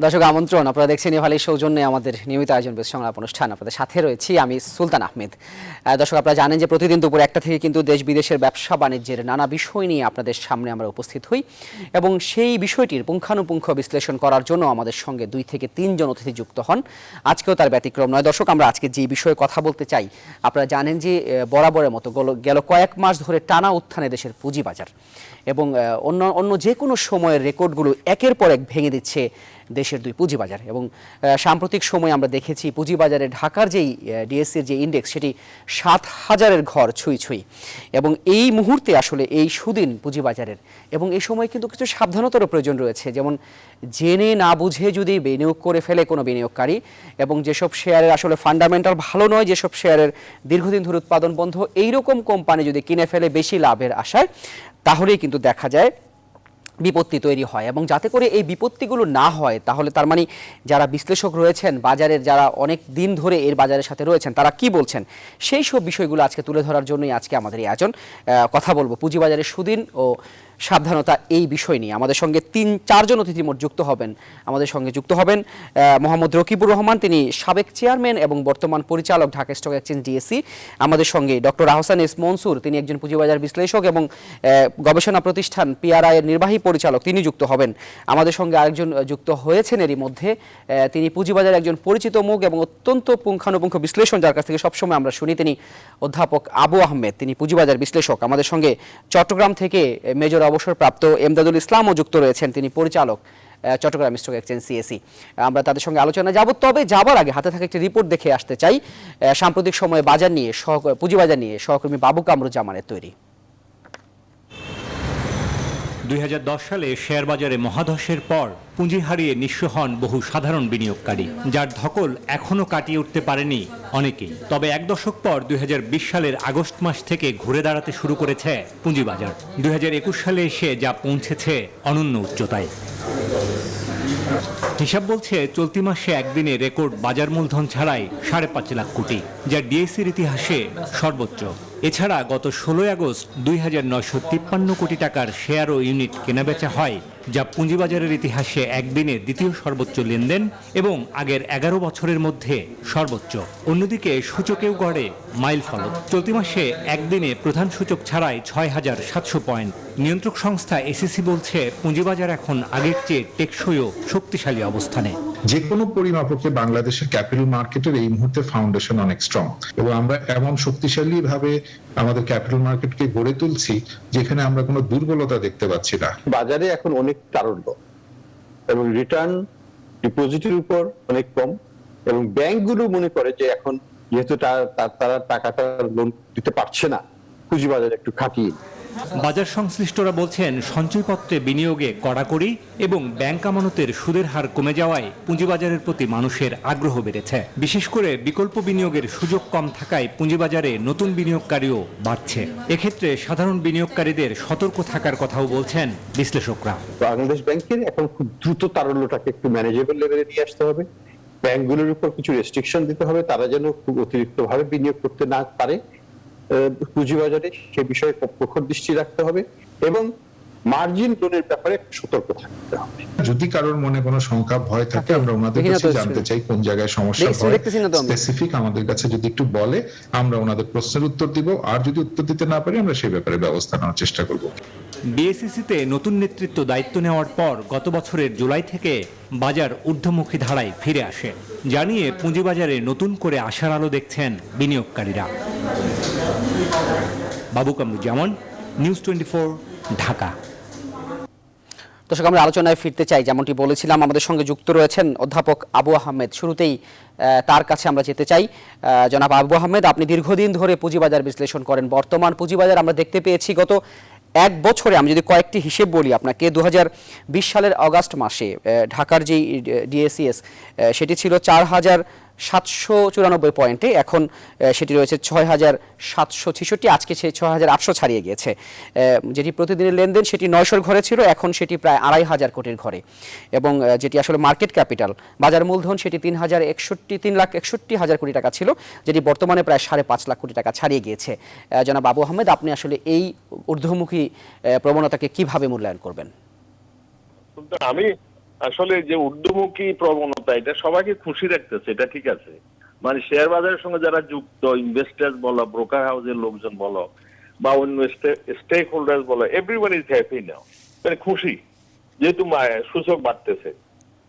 দর্শক আমন্ত্রণ, আপনারা দেখছেন ইভালির সৌজন্যে আমাদের নিয়মিত আয়োজন বেশ সংলাপ অনুষ্ঠান। আপনাদের সাথে রয়েছি আমি সুলতান আহমেদ। দর্শক, আপনারা জানেন যে প্রতিদিন দুপুর 1টা থেকে কিন্তু দেশ বিদেশের ব্যবসা বাণিজ্যের নানা বিষয় নিয়ে আপনাদের সামনে আমরা উপস্থিত হই এবং সেই বিষয়টির পুঙ্খানুপুঙ্খ বিশ্লেষণ করার জন্য আমাদের সঙ্গে 2 থেকে 3 জন অতিথি যুক্ত হন। আজকেও তার ব্যতিক্রম নয়। দর্শক, আমরা আজকে যে বিষয়ে কথা বলতে চাই, আপনারা জানেন যে বরাবরের মতো গেল কয়েক মাস ধরে টানা উত্থানে দেশের পুঁজিবাজার এবং অন্য যে কোনো সময়ের রেকর্ডগুলো একের পর এক ভেঙে দিচ্ছে দেশের দুই পুঁজিবাজার। এবং সাম্প্রতিক সময়ে আমরা দেখেছি পুঁজিবাজারে ঢাকার যেই ডিএসসির যে ইন্ডেক্স, সেটি 7,000-এর ঘর ছুঁই এবং এই মুহূর্তে আসলে এই সুদিন পুঁজিবাজারের এবং এই সময় কিন্তু কিছু সাবধানতারও প্রয়োজন রয়েছে। যেমন জেনে না বুঝে যদি বিনিয়োগ করে ফেলে কোনো বিনিয়োগকারী এবং যেসব শেয়ারের আসলে ফান্ডামেন্টাল ভালো নয়, যেসব শেয়ারের দীর্ঘদিন ধরে উৎপাদন বন্ধ, এইরকম কোম্পানি যদি কিনে ফেলে বেশি লাভের আশায়, তাহলেই কিন্তু দেখা যায় বিপত্তি তৈরি হয়। এবং যাতে করে এই বিপত্তিগুলো না হয়, তাহলে তার মানে যারা বিশ্লেষক রয়েছেন বাজারের, যারা অনেক দিন ধরে এর বাজারের সাথে রয়েছেন, তারা কি বলছেন, সেই সব বিষয়গুলো আজকে তুলে ধরার জন্যই আজকে আমাদের এই আয়োজন। কথা বলবো পুঁজিবাজারের সুদিন ও সাবধানতা এই বিষয় নিয়ে। আমাদের সঙ্গে 3-4 জন অতিথি মোট যুক্ত হবেন। আমাদের সঙ্গে যুক্ত হবেন মোহাম্মদ রকিবুর রহমান, তিনি সাবেক চেয়ারম্যান এবং বর্তমান পরিচালক ঢাকা স্টক এক্সচেঞ্জ ডিএসসি। আমাদের সঙ্গে ডক্টর আহসান এস মনসুর, তিনি একজন পুঁজিবাজার বিশ্লেষক এবং গবেষণা প্রতিষ্ঠান পিআরআই এর নির্বাহী পরিচালক, তিনি যুক্ত হবেন। আমাদের সঙ্গে আরেকজন যুক্ত হয়েছেন এরই মধ্যে, তিনি পুঁজিবাজারের একজন পরিচিত মুখ এবং অত্যন্ত পুঙ্খানুপুঙ্খ বিশ্লেষণ, যার কাছ থেকে সবসময় আমরা শুনি, তিনি অধ্যাপক আবু আহমেদ, তিনি পুঁজিবাজার বিশ্লেষক। আমাদের সঙ্গে চট্টগ্রাম থেকে মেজর অবসরপ্রাপ্ত এমদাদুল ইসলামও যুক্ত রয়েছেন, তিনি পরিচালক চট্টগ্রাম স্টক এক্সচেঞ্জ সিএসি। আমরা তাদের সঙ্গে আলোচনা যাব। তবে যাবার আগে হাতে থাকা একটি রিপোর্ট দেখে আসতে চাই সাম্প্রতিক সময়ে বাজার নিয়ে, পুঁজিবাজার নিয়ে সহকর্মী বাবু কামরুজ্জামানের তৈরি। 2010 সালে শেয়ার বাজারে মহাধসের পর পুঁজি হারিয়ে নিঃস্ব হন বহু সাধারণ বিনিয়োগকারী, যার ধকল এখনও কাটিয়ে উঠতে পারেনি অনেকেই। তবে এক দশক পর 2020 সালের আগস্ট মাস থেকে ঘুরে দাঁড়াতে শুরু করেছে পুঁজিবাজার। 2021 সালে এসে যা পৌঁছেছে অনন্য উচ্চতায়। হিসাব বলছে চলতি মাসে একদিনে রেকর্ড বাজার মূলধন ছাড়াই 5.5 লাখ কোটি, যা ডিএসসির ইতিহাসে সর্বোচ্চ। এছাড়া গত 16 আগস্ট 2,953 কোটি টাকার শেয়ার ও ইউনিট কেনাবেচা হয়, যা পুঁজিবাজারের ইতিহাসে একদিনে দ্বিতীয় সর্বোচ্চ লেনদেন এবং আগের 11 বছরের মধ্যে সর্বোচ্চ। অন্যদিকে সূচকেও গড়ে মাইল ফলক। চলতি মাসে একদিনে প্রধান সূচক ছাড়াই 6,700 পয়েন্ট। নিয়ন্ত্রক সংস্থা এসিসি বলছে পুঁজিবাজার এখন আগের চেয়ে টেকসই ও শক্তিশালী অবস্থানে। যে কোনো পরিমাপকে বাংলাদেশের ক্যাপিটাল মার্কেটের এই মুহূর্তে ফাউন্ডেশন অনেক স্ট্রং এবং আমরা এমন শক্তিশালী ভাবে আমাদের ক্যাপিটাল মার্কেটকে গড়ে তুলছি যেখানে আমরা কোনো দুর্বলতা দেখতে পাচ্ছি না। বাজারে এখন অনেক তারল্য এবং রিটার্ন ডিপোজিটের উপর অনেক কম এবং ব্যাংকগুলো মনে করে যে এখন যেহেতু তারা টাকাটা লোন দিতে পারছে না, পুঁজিবাজারে একটু খাটিয়ে। বাজার সংশ্লিষ্টরা বলছেন সঞ্চয়পত্রে বিনিয়োগে কড়াকড়ি এবং ব্যাংক আমানতের সুদের হার কমে যাওয়ায় পুঁজিবাজারের প্রতি মানুষের আগ্রহ বেড়েছে। বিশেষ করে বিকল্প বিনিয়োগের সুযোগ কম থাকায় পুঁজিবাজারে নতুন বিনিয়োগকারীও বাড়ছে। এক্ষেত্রে সাধারণ বিনিয়োগকারীদের সতর্ক থাকার কথাও বলছেন বিশ্লেষকরা। বাংলাদেশ ব্যাংকের এখন খুব দ্রুত তারল্যটাকে একটু ম্যানেজেবল লেভেলে নিয়ে আসতে হবে। ব্যাংকগুলোর উপর কিছু রেস্ট্রিকশন দিতে হবে, তারা যেন খুব অতিরিক্ত ভাবে বিনিয়োগ করতে না পারে পুঁজিবাজারে, সে বিষয়ে প্রখর দৃষ্টি রাখতে হবে এবং মার্জিন লোনের ব্যাপারে সতর্ক থাকতে হবে। যদি কারোর মনে কোনো শঙ্কা ভয় থাকে, আমরা ওনাদের কাছে জানতে চাই কোন জায়গায় সমস্যা হয়, স্পেসিফিক আমাদের কাছে যদি একটু বলে আমরা ওনাদের প্রশ্নের উত্তর দিব, আর যদি উত্তর দিতে না পারি আমরা সেই ব্যাপারে ব্যবস্থা নেওয়ার চেষ্টা করব। বিএসইসিতে নতুন নেতৃত্ব দায়িত্ব নেওয়ার পর গত বছরের জুলাই থেকে বাজার ঊর্ধ্বমুখী ধারায় ফিরে আসে, জানিয়ে পুঁজিবাজারে নতুন করে আশার আলো দেখছেন বিনিয়োগকারীরা। বাবু কামরুজ্জামান, নিউজ 24, ঢাকা। দর্শক, আমরা আলোচনায় ফিরতে চাই। যেমনটি বলেছিলাম, আমাদের সঙ্গে যুক্ত রয়েছেন অধ্যাপক আবু আহমেদ। শুরুতেই তার কাছে আমরা যেতে চাই। জনাব আবু আহমেদ, আপনি দীর্ঘদিন ধরে পুঁজিবাজার বিশ্লেষণ করেন। বর্তমান পুঁজিবাজার আমরা দেখতে পেয়েছি গত এক বছরে, আমি যদি কয়েকটি হিসেব বলি আপনাকে, 2020 সালের অগাস্ট মাসে ঢাকার যেই ডিএসইএস সেটি ছিল 4,794 পয়েন্টে, এখন সেটি রয়েছে 6,766, আজকে সে 6,800 ছাড়িয়ে গিয়েছে। যেটি প্রতিদিনের লেনদেন সেটি 900-র ঘরে ছিল, এখন সেটি প্রায় 2,500 কোটির ঘরে। এবং যেটি আসলে মার্কেট ক্যাপিটাল, বাজার মূলধন, সেটি 3,61,000 কোটি টাকা ছিল, যেটি বর্তমানে প্রায় 5.5 লাখ কোটি টাকা ছাড়িয়ে গিয়েছে। জনাব আবু আহমেদ, আপনি আসলে এই ঊর্ধ্বমুখী প্রবণতাকে কিভাবে মূল্যায়ন করবেন? আমি আসলে যে ঊর্ধ্বমুখী প্রবণতা এটা সবাইকে খুশি রাখতেছে, এটা ঠিক আছে। মানে শেয়ার বাজারের সঙ্গে যারা যুক্ত, ইনভেস্টার্স বলো, ব্রোকার হাউসের লোকজন বলো, বা অন্য স্টেক হোল্ডার বলো, এভরিবডি ইজ হ্যাপি নাও, মানে খুশি, যেহেতু সূচক বাড়তেছে।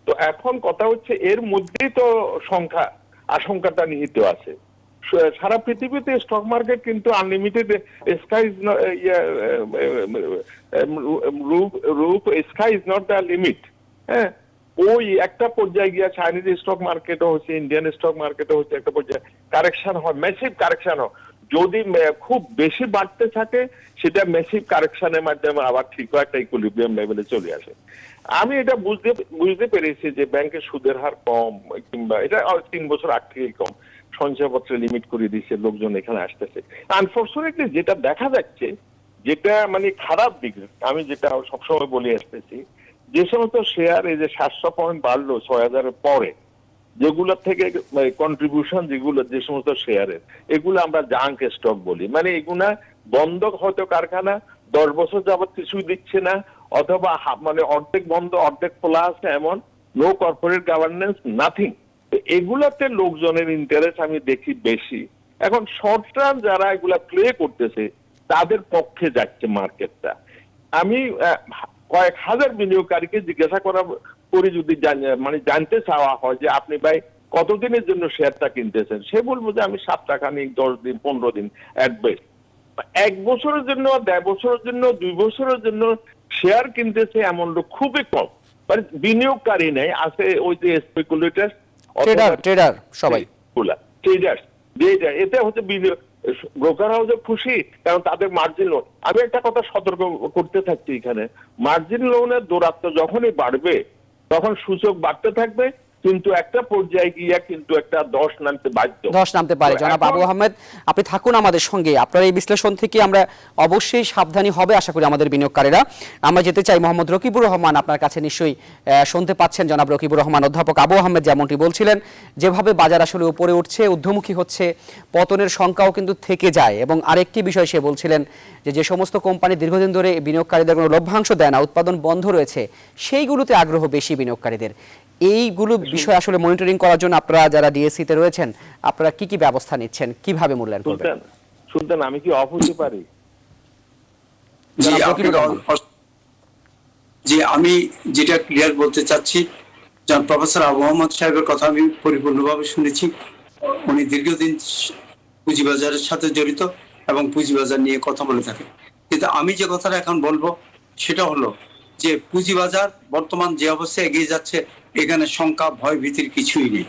তো এখন কথা হচ্ছে এর মধ্যেই তো আশঙ্কাটা নিহিত আছে। সারা পৃথিবীতে স্টক মার্কেট কিন্তু unlimited, sky sky is not the limit. হ্যাঁ, ওই একটা পর্যায়ে গিয়ে চাইনিজ স্টক মার্কেটও হচ্ছে, ইন্ডিয়ান স্টক মার্কেটও হচ্ছে, একটা পর্যায়ে কারেকশন হয়, ম্যাসিভ কারেকশন হয়। যদি খুব বেশি বাড়তে থাকে সেটা ম্যাসিভ কারেকশনের মাধ্যমে আবার ঠিক একটা ইকুইলিব্রিয়াম লেভেলে চলে আসে। আমি এটা বুঝতে পেরেছি যে ব্যাংকের সুদের হার কম, কিংবা এটা 3 বছর আগ থেকেই কম, সঞ্চয়পত্রে লিমিট করে দিয়েছে, লোকজন এখানে আসতেছে। আনফরচুনেটলি যেটা দেখা যাচ্ছে, যেটা মানে খারাপ দিক, আমি যেটা সবসময় বলে আসতেছি, যে সমস্ত শেয়ার এই যে 700 পয়েন্ট বাড়লো 6000-এর পরে, যেগুলো থেকে কন্ট্রিবিউশন, যেগুলো যে সমস্ত শেয়ারের, এগুলো আমরা জাঙ্ক স্টক বলি। মানে এগুলা বন্ধ হয়তো কারখানা 10 বছর যাবত কিছুই দিচ্ছে না, অথবা মানে অর্ধেক বন্ধ অর্ধেক খোলা আছে, এমন নো কর্পোরেট গভর্নেন্স, নাথিং। এগুলাতে লোকজনের ইন্টারেস্ট আমি দেখি বেশি। এখন শর্ট টার্ম যারা এগুলা প্লে করতেছে তাদের পক্ষে যাচ্ছে মার্কেটটা। আমি কয়েক হাজার বিনিয়োগকারীকে জিজ্ঞাসা করে যদি মানে জানতে চাওয়া হয় যে আপনি ভাই কতদিনের জন্য শেয়ারটা কিনতেছেন, সে বলবো যে আমি 7 টাকা নিই, 10 দিন, 15 দিন এট বেস্ট। 1 বছরের জন্য, 1.5 বছরের জন্য, 2 বছরের জন্য শেয়ার কিনতেছে এমন লোক খুবই কম। মানে বিনিয়োগকারী নেই, আছে ওই যে স্পেকুলেটার, ট্রেডার, সবাই ট্রেডার্স। এতে হচ্ছে ব্রোকার হাউসে খুশি, কারণ তাদের মার্জিন লোন। আমি একটা কথা সতর্ক করতে থাকছি এখানে, মার্জিন লোনের দৌরাত্ম যখনই বাড়বে তখন সূচক বাড়তে থাকবে, কিন্তু একটা পর্যায়ে গিয়ে কিন্তু একটা 10 নামতে বাধ্য, 10 নামতে পারে। জনাব আবু আহমেদ, আপনি থাকুন আমাদের সঙ্গে। আপনার এই বিশ্লেষণ থেকে আমরা অবশ্যই সাবধানী হবে আশা করি আমাদের বিনিয়োগকারীরা। আমরা যেতে চাই মোহাম্মদ রকিবুর রহমান, আপনার কাছে নিশ্চয়ই শুনতে পাচ্ছেন জনাব রকিবুর রহমান। অধ্যাপক আবু আহমেদ যেমনটি বলছিলেন, যেভাবে বাজার আসলে উপরে উঠছে, ঊর্ধ্বমুখী হচ্ছে, পতনের সংখ্যাও কিন্তু থেকে যায়। এবং আরেকটি বিষয় সে বলছিলেন যে সমস্ত কোম্পানি দীর্ঘদিন ধরে বিনিয়োগকারীদের কোনো লভ্যাংশ দেয় না, উৎপাদন বন্ধ রয়েছে, সেইগুলোতে আগ্রহ বেশি বিনিয়োগকারীদের। এইগুলো বিষয় আসলে মনিটরিং করার জন্য আপনারা যারা ডিএসসি তে রয়েছেন, আপনারা কি কি ব্যবস্থা নিচ্ছেন, কিভাবে মূল্যায়ন করবেন? সুলতান, আমি কি অফ হতে পারি? জি, আমি যেটা ক্লিয়ার বলতে চাচ্ছি, প্রফেসর আবু আহমদ সাহেবের কথা আমি পরিপূর্ণভাবে শুনেছি। উনি দীর্ঘদিন পুঁজিবাজারের সাথে জড়িত এবং পুঁজিবাজার নিয়ে কথা বলে থাকেন। কিন্তু আমি যে কথাটা এখন বলবো সেটা হলো যে পুঁজিবাজার বর্তমান যে অবস্থায় এগিয়ে যাচ্ছে, এখানে শঙ্কা, ভয়, ভীতির কিছুই নেই।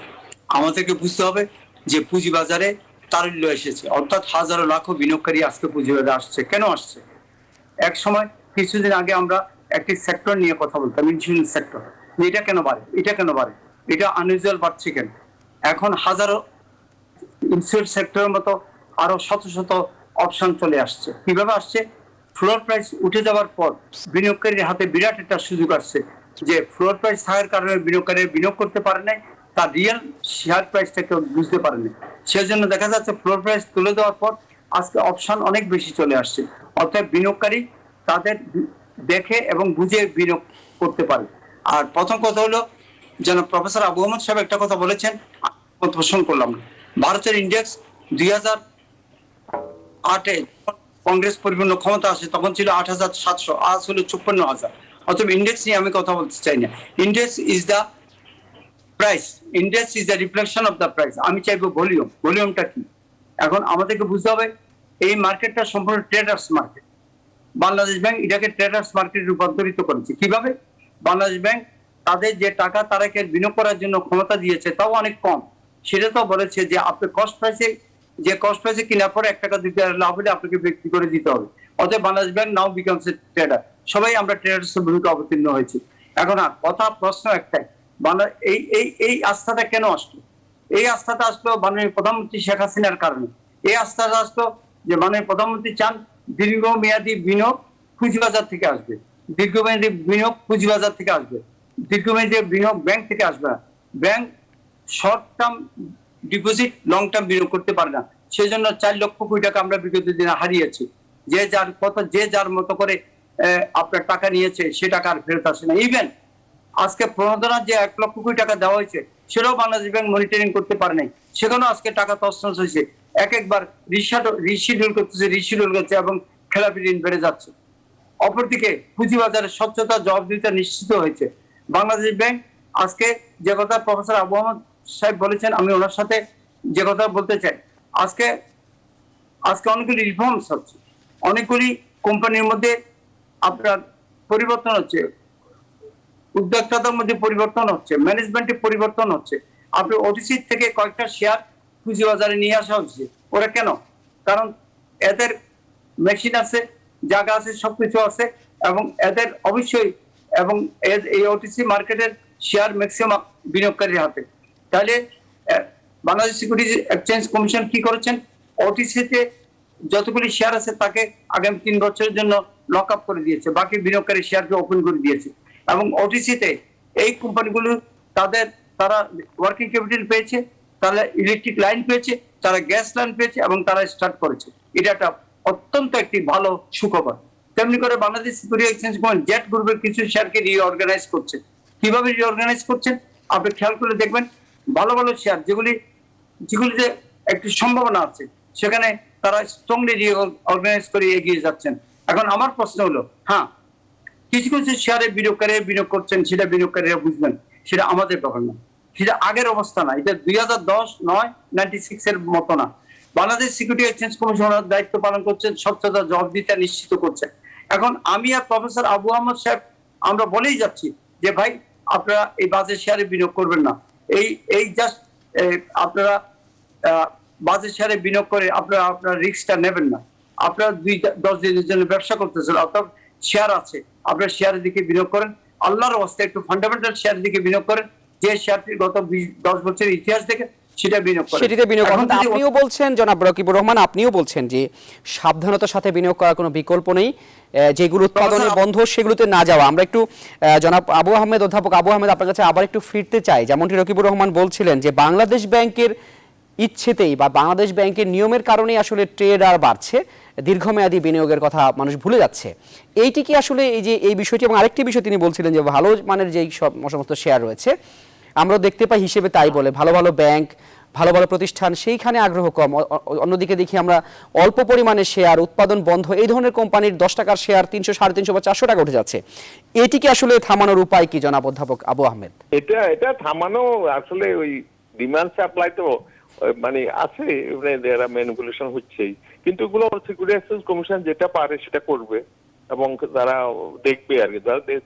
আমাদেরকে বুঝতে হবে যে পুঁজিবাজারে তারল্য এসেছে, অর্থাৎ হাজারো লাখো বিনিয়োগকারী আজকে পুঁজিবাজারে আসছে। কেন আসছে? এক সময় কিছুদিন আগে আমরা একটি সেক্টর নিয়ে কথা বলতাম, ইন্স্যুরেন্স সেক্টর। এটা কেন বাড়ে, এটা কেন বাড়ে, এটা আনইউজুয়াল বাড়ছে কেন? এখন হাজারো ইন্স্যুরেন্স সেক্টরের মতো আরো শত শত অপশন চলে আসছে। কিভাবে আসছে? ফ্লোর প্রাইস উঠে যাওয়ার পর বিনিয়োগকারীর হাতে বিরাট একটা সুযোগ আসছে, যে ফ্লোর প্রাইস থাকার কারণে বিনিয়োগকারী বিনিয়োগ করতে পারে নাই, তার রিয়েল শেয়ার প্রাইসটাকে বুঝতে পারেনি। সেজন্য দেখা যাচ্ছে ফ্লোর প্রাইস তুলে দেওয়ার পর আজকে অপশন অনেক বেশি চলে আসছে। অর্থাৎ বিনিয়োগকারী তাদের দেখে এবং বুঝে বিনিয়োগ করতে পারে। আর প্রথম কথা হলো, যেন প্রফেসর আবু আহমদ সাহেব একটা কথা বলেছেন, পোষণ করলাম না। ভারতের ইন্ডেক্স 2008-এ কংগ্রেস পরিপূর্ণ ক্ষমতা আসে, তখন ছিল 8700, আজ হলো 56,000। অথবা ইন্ডেক্স নিয়ে আমি কথা বলতে চাই না। Index is the price, index is the reflection of the price. আমি চাইবো ভলিউম। ভলিউমটা কি? এখন আমাদেরকে বুঝতে হবে এই মার্কেটটা সম্পূর্ণ ট্রেডার্স মার্কেট। বাংলাদেশ ব্যাংক এটাকে ট্রেডার্স মার্কেটে রূপান্তরিত করেছে। কিভাবে? বাংলাদেশ ব্যাংক তাদের যে টাকা তারাকে বিনিয়োগ করার জন্য ক্ষমতা দিয়েছে, তাও অনেক কম। সেটা তো বলেছে যে আপনি কস্ট প্রাইসে কেনার পরে 1 টাকা 2 টাকা লাভ হলে আপনাকে বিক্রি করে দিতে হবে। অতএব Bangladesh bank now becomes a tedder. সবাই আমরা ট্রেডার্স এর ভূমিকা অবতীর্ণ হয়েছি। এখন প্রশ্ন একটাই, এই আস্থাটা কেন আসলো? এই আস্থাটা আসলো মাননীয় প্রধানমন্ত্রী শেখ হাসিনার কারণে। এই আস্থাটা আসলো যে মাননীয় প্রধানমন্ত্রী চান দীর্ঘমেয়াদী বিনিয়োগ পুঁজিবাজার থেকে আসবে, দীর্ঘমেয়াদী বিনিয়োগ পুঁজিবাজার থেকে আসবে, দীর্ঘমেয়াদী বিনিয়োগ ব্যাংক থেকে আসবে না। Bank short term deposit long term বিনিয়োগ করতে পারে না। সেই জন্য 4 লক্ষ কোটি টাকা আমরা বিগত দিনে হারিয়েছি। যে যার মতো করে আপনার টাকা নিয়েছে, সে টাকা আর ফেরত আসে না। ইভেন আজকে প্রণোদনার যে 1 লক্ষ কোটি টাকা দেওয়া হয়েছে সেটাও বাংলাদেশ ব্যাংক মনিটরিং করতে পারে নাই, সেখানেও আজকে টাকা তছনছ হয়েছে। একবার রিশিডিউল করছে এবং খেলাপি ঋণ বেড়ে যাচ্ছে। অপরদিকে পুঁজিবাজারের স্বচ্ছতা জবাবদিহিতা নিশ্চিত হয়েছে। বাংলাদেশ ব্যাংক আজকে যে কথা প্রফেসর আবু আহমদ সাহেব বলেছেন, আমি ওনার সাথে যে কথা বলতে চাই, আজকে অনেকগুলি রিফর্মস হচ্ছে, অনেকগুলি কোম্পানির মধ্যে আপনার পরিবর্তন হচ্ছে, উদ্যোক্তাদের মধ্যে পরিবর্তন হচ্ছে, ম্যানেজমেন্টে পরিবর্তন হচ্ছে। আপনি ওটিসি থেকে কয়েকটা শেয়ার পুঁজিবাজারে নিয়ে আসা হচ্ছে। ওরা কেন? কারণ এদের মেশিন আছে, জায়গা আছে, সবকিছু আছে, এবং এদের অবশ্যই এবং এই ওটিসি মার্কেটের শেয়ার ম্যাক্সিমাম বিনিয়োগকারীর হাতে। তাহলে বাংলাদেশ সিকিউরিটিজ এক্সচেঞ্জ কমিশন কি করেছেন? ওটিসিতে যতগুলি শেয়ার আছে তাকে আগামী 3 বছরের জন্য লক আপ করে দিয়েছে, বাকি বিনিয়োগকারী শেয়ারকে ওপেন করে দিয়েছে। এবং ওটিসিতে এই কোম্পানিগুলো তারা ওয়ার্কিং ক্যাপিটাল পেয়েছে, তারা ইলেকট্রিক লাইন পেয়েছে, তারা গ্যাস লাইন পেয়েছে এবং তারা স্টার্ট করেছে। এটা একটা অত্যন্ত একটি ভালো সুখবর। তেমনি করে Bangladesh security exchange commission jet গ্রুপের কিছু শেয়ারকে রিঅর্গানাইজ করছে। কিভাবে রিঅর্গানাইজ করছেন আপনি খেয়াল করে দেখবেন, ভালো ভালো শেয়ার যেগুলিতে একটি সম্ভাবনা আছে সেখানে তারা স্ট্রংলি রিঅর্গানাইজ করে এগিয়ে যাচ্ছেন। এখন আমার প্রশ্ন হলো, হ্যাঁ কিছু কিছু শেয়ারে বিনিয়োগ করছেন, সেটা বিনিয়োগকারীরা বুঝবেন, সেটা আমাদের ব্যাপার না, সেটা আগের অবস্থা না, এটা 2010-96 এর মতো না। বাংলাদেশ সিকিউরিটি এক্সচেঞ্জ কমিশনার দায়িত্ব পালন করছেন, স্বচ্ছতা জবাবদিহিতা নিশ্চিত করছেন। এখন আমি আর প্রফেসর আবু আহমদ সাহেব আমরা বলেই যাচ্ছি যে ভাই আপনারা এই বাজে শেয়ারে বিনিয়োগ করবেন না, এই জাস্ট আপনারা বাজে শেয়ারে বিনিয়োগ করে আপনারা রিস্কটা নেবেন না। আপনারা 10 দিনের জন্য ব্যবসা করতেছেন, অর্থাৎ শেয়ার আছে, আপনারা শেয়ারের দিকে বিনিয়োগ করেন, আল্লাহর ওয়াস্তে একটু ফান্ডামেন্টাল শেয়ারের দিকে বিনিয়োগ করেন, যে শেয়ারটি গত 10 বছরের ইতিহাস থেকে সেটা বিনিয়োগ করেন। সেটিতে বিনিয়োগ করেন। আপনিও বলছেন, জনাব রকিবুর রহমান, আপনিও বলছেন যে সাবধানতার সাথে বিনিয়োগ করার কোনো বিকল্প নেই, যেগুলো উৎপাদনের বন্ধ সেগুলোতে না যাওয়া। আমরা একটু জনাব অধ্যাপক আবু আহমেদ আপনার কাছে আবার একটু ফিরতে চাই। যেমনটি রকিবুর রহমান বলছিলেন যে বাংলাদেশ ব্যাংকের ইচ্ছেতেই বা বাংলাদেশ ব্যাংকের নিয়মের কারণেই আসলে ট্রেড আর বাড়ছে, দীর্ঘমেয়াদী বিনিয়োগের কথা মানুষ ভুলে যাচ্ছে। এইটি কি আসলে এই বিষয়টি? এবং আরেকটি বিষয় তিনি বলছিলেন যে ভালো মানের যেই সমস্ত শেয়ার রয়েছে আমরা দেখতে পাই হিসেবে তাই বলে ভালো ভালো ব্যাংক, ভালো ভালো প্রতিষ্ঠান, সেইখানে আগ্রহ কম। অন্যদিকে দেখি আমরা অল্প পরিমাণে শেয়ার, উৎপাদন বন্ধ, এই ধরনের কোম্পানির 10 টাকার শেয়ার 300, 350 বা 400 টাকা উঠে যাচ্ছে। এটিকে আসলে থামানোর উপায় কি জনাব অধ্যাপক আবু আহমেদ? এটা থামানো আসলে ওই ডিমান্ড সাপ্লাই তো মানে আছে, ম্যানিপুলেশন হচ্ছেই, কিন্তু এগুলো সিকিউরিটি এক্সচেঞ্জ কমিশন যেটা পারে সেটা করবে এবং তারা দেখবে আর কি,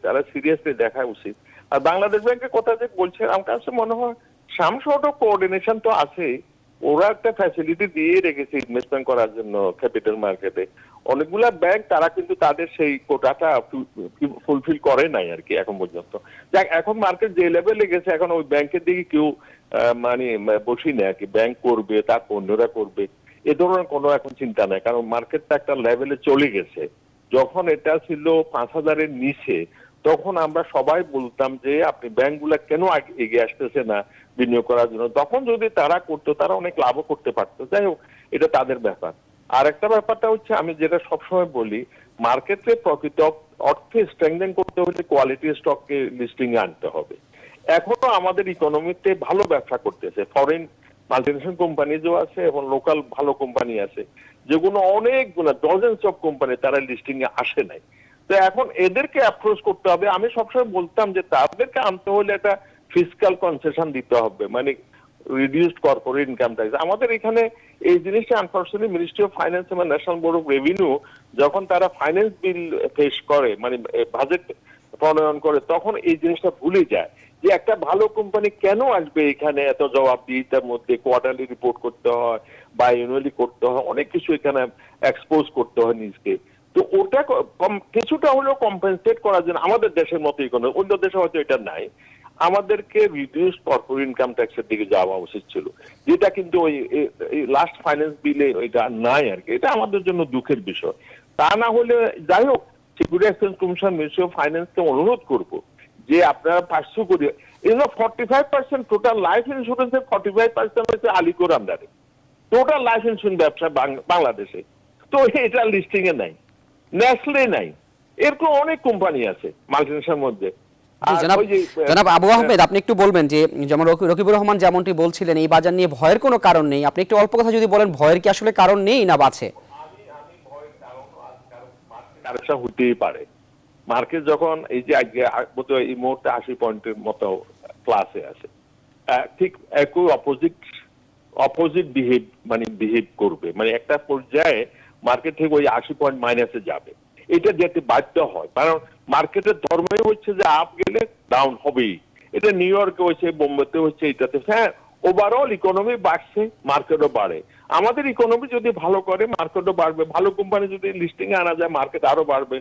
তারা সিরিয়াসলি দেখা উচিত। আর বাংলাদেশ ব্যাংকের কথা যে বলছেন, আমার কাছে মনে হয় সাম শর্ট অফ কোঅর্ডিনেশন তো আছে, ওরা একটা ফ্যাসিলিটি দিয়ে রেখেছে ইনভেস্টমেন্ট করার জন্য ক্যাপিটাল মার্কেটে। অনেকগুলা ব্যাংক তারা কিন্তু তাদের সেই কোটাটা ফুলফিল করে নাই আর কি এখন পর্যন্ত। এখন মার্কেট যে লেভেলে গেছে, এখন ওই ব্যাংকের দিকে কেউ মানে বসি না আর কি, ব্যাংক করবে তার অন্যরা করবে এ ধরনের কোনো এখন চিন্তা নাই, কারণ মার্কেটটা একটা লেভেলে চলে গেছে। যখন এটা ছিল 5,000-এর নিচে, তখন আমরা সবাই বলতাম যে আপনি ব্যাংকগুলা কেন এগিয়ে আসতেছে না বিনিয়োগ করার জন্য। তখন যদি তারা করতো তারা অনেক লাভও করতে পারতো। যাই হোক, এটা তাদের ব্যাপার। আর একটা ব্যাপারটা হচ্ছে, আমি যেটা সবসময় বলি, মার্কেটে প্রকৃত অর্থে স্ট্রেংথেন করতে হলে কোয়ালিটি স্টককে লিস্টিং এ আনতে হবে। এখনো আমাদের ইকোনমিতে ভালো ব্যবসা করতেছে, ফরেন মাল্টিনেশনাল কোম্পানিজও আছে এবং লোকাল ভালো কোম্পানি আছে, যেগুলো অনেকগুলো ডজেন্স অফ কোম্পানি তারা লিস্টিং এ আসে নাই। তো এখন এদেরকে অ্যাপ্রোচ করতে হবে। আমি সবসময় বলতাম যে তাদেরকে আনতে হলে একটা ফিসক্যাল কনসেশন দিতে হবে, মানে রিডিউসড কর্পোরেট ইনকাম ট্যাক্স। আমাদের এখানে এই জিনিসটা আনফরচুনেটলি মিনিস্ট্রি অফ ফাইন্যান্স এবং ন্যাশনাল বোর্ড অফ রেভিনিউ যখন তারা ফাইন্যান্স বিল পেশ করে, মানে বাজেট প্রণয়ন করে, তখন এই জিনিসটা ভুলে যায় যে একটা ভালো কোম্পানি কেন আসবে এখানে, এত জবাবদিহিতার মধ্যে কোয়ার্টারলি রিপোর্ট করতে হয় বা অ্যানুয়ালি করতে হয়, অনেক কিছু এখানে এক্সপোজ করতে হয় নিজকে। তো ওটা কিছুটা হলেও কম্পেনসেট করার জন্য আমাদের দেশের মতো ইকোনমি, অন্য দেশে হয়তো এটা নাই, আমাদেরকে রিডিউস কর্পোরেট ইনকাম ট্যাক্সের দিকে যাওয়া উচিত ছিল, যেটা কিন্তু ওই লাস্ট ফাইন্যান্স বিলে ওইটা নাই আর কি। এটা আমাদের জন্য দুঃখের বিষয়। তা না হলে যাই হোক, security exchange commission, ministry of ফাইন্যান্সকে অনুরোধ করবো যে আপনারা 500 কোটি, 45% টোটাল লাইফ ইন্স্যুরেন্সের 45% হচ্ছে আলিকোর আন্ডারে টোটাল লাইফ ইন্স্যুরেন্স ব্যবসা বাংলাদেশে। তো এটা লিস্টিং এ নাই, নেসলে নাই, এরকম অনেক কোম্পানি আছে মাল্টিনেশনাল মধ্যে। আর জনাব ওই যে জনাব আবু আহমেদ, আপনি একটু বলবেন যে যেমন রকিবুর রহমান যেমনটি বলছিলেন এই বাজার নিয়ে ভয়ের কোনো কারণ নেই, আপনি একটু অল্প কথা যদি বলেন ভয়ের কি আসলে কারণ নেই না আছে? কারেকশন হতেই পারে। মার্কেট যখন এই যে আজকে এই মুহূর্তে 80 পয়েন্টের মতো ক্লাসে আছে, ঠিক একই অপোজিট বিহেভ করবে, মানে একটা পর্যায়ে মার্কেট থেকে ওই 80 পয়েন্ট মাইনাসে যাবে, এটা যেতে বাধ্য হয়। কারণ মার্কেটের ধর্মই হচ্ছে যে আপ গেলে ডাউন হবেই। এটা নিউ ইয়র্কে হয়েছে, বোম্বেতে হচ্ছে, এটাতে হ্যাঁ ওভারঅল ইকোনমি বাড়ছে, মার্কেটও বাড়ে। আমাদের ইকোনমি যদি ভালো করে মার্কেটও বাড়বে, ভালো কোম্পানি যদি লিস্টিং এ আনা যায় মার্কেট আরো বাড়বে,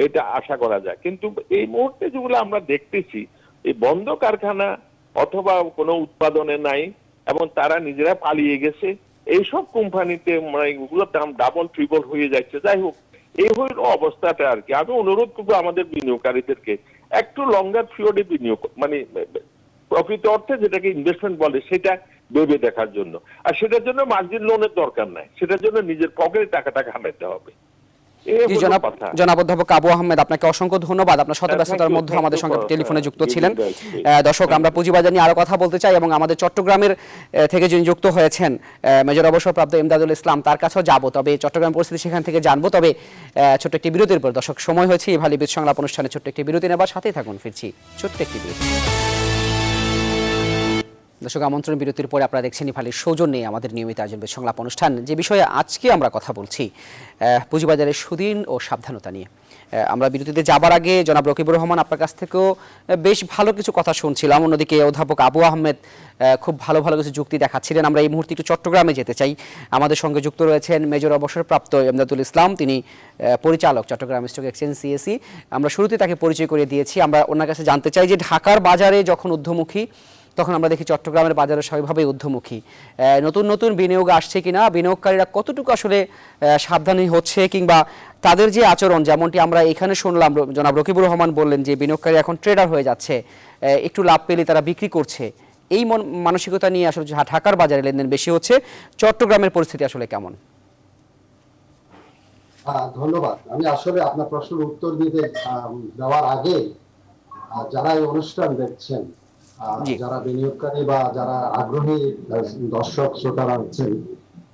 এটা আশা করা যায়। কিন্তু এই মুহূর্তে যেগুলো আমরা দেখতেছি, এই বন্ধ কারখানা অথবা কোনো উৎপাদনে নাই এবং তারা নিজেরা পালিয়ে গেছে, এইসব কোম্পানিতে মানে ওগুলোর দাম ডাবল ট্রিপল হয়ে যাচ্ছে। যাই হোক, এই হইল অবস্থাটা আর কি। আমি অনুরোধ করবো আমাদের বিনিয়োগকারীদেরকে একটু লঙ্গার পিরিয়ডে বিনিয়োগ, মানে প্রকৃত অর্থে যেটাকে ইনভেস্টমেন্ট বলে সেটা ভেবে দেখার জন্য। আর সেটার জন্য মার্জিন লোনের দরকার নাই, সেটার জন্য নিজের পকেটে টাকাটা খাটাতে হবে। জনাব অধ্যাপক আবু আহমেদ, আপনাকে অসংখ্য ধন্যবাদ, আপনার শত ব্যস্ততার মধ্যে আমাদের সঙ্গে টেলিফোনে যুক্ত ছিলেন। দর্শক, আমরা পুঁজিবাজার নিয়ে আরো কথা বলতে চাই এবং আমাদের চট্টগ্রামের থেকে যিনি যুক্ত হয়েছেন মেজর অবসরপ্রাপ্ত ইমদাদুল ইসলাম, তার কাছেও যাবো, তবে চট্টগ্রাম পরিস্থিতি সেখান থেকে জানবো। তবে ছোট্ট একটি বিরতির পর দর্শক সময় হয়েছে ইভালি বিদ সংলাপ অনুষ্ঠানে ছোট্ট একটি বিরতি নেবার, সাথেই থাকুন, ফিরছি ছোট্ট একটি বিরতি। দর্শক, আমন্ত্রণ বিরতির পরে আপনারা দেখছেন ইভালির সৌজন্যে আমাদের নিয়মিত আয়োজন সংলাপ অনুষ্ঠান। যে বিষয়ে আজকে আমরা কথা বলছি পুঁজিবাজারের সুদিন ও সাবধানতা নিয়ে। আমরা বিরতিতে যাবার আগে জনাব রকিবুর রহমান আপনার কাছ থেকেও বেশ ভালো কিছু কথা শুনছিলাম, অন্যদিকে অধ্যাপক আবু আহমেদ খুব ভালো ভালো কিছু যুক্তি দেখাচ্ছিলেন। আমরা এই মুহূর্তে একটু চট্টগ্রামে যেতে চাই। আমাদের সঙ্গে যুক্ত রয়েছেন মেজর অবসরপ্রাপ্ত ইমদাদুল ইসলাম, তিনি পরিচালক চট্টগ্রাম স্টক এক্সচেঞ্জ সিএসি। আমরা শুরুতে তাকে পরিচয় করে দিয়েছি। আমরা ওনার কাছে জানতে চাই যে ঢাকার বাজারে যখন ঊর্ধ্বমুখী, তখন আমরা দেখি চট্টগ্রামের বাজারে স্বাভাবিকভাবেই ঊর্ধ্বমুখী। নতুন নতুন বিনিয়োগ আসছে কিনা, বিনিয়োগকারীরা কতটুকু আসলে সাবধানী হচ্ছে, কিংবা তাদের যে আচরণ, যেমনটি আমরা এখানে শুনলাম জনাব রকিবুর রহমান বললেন যে বিনিয়োগকারী এখন ট্রেডার হয়ে যাচ্ছে, একটু লাভ পেলে তারা বিক্রি করছে, এই মানসিকতা নিয়ে আসলে ঢাকার বাজারে লেনদেন বেশি হচ্ছে। চট্টগ্রামের পরিস্থিতি আসলে কেমন? ধন্যবাদ। আমি আসলে আপনার প্রশ্নের উত্তর দিতে দেওয়ার আগে যারা এই অনুষ্ঠান দেখছেন, যারা বিনিয়োগকারী বা যারা আগ্রহী দর্শক শ্রোতারা আছেন,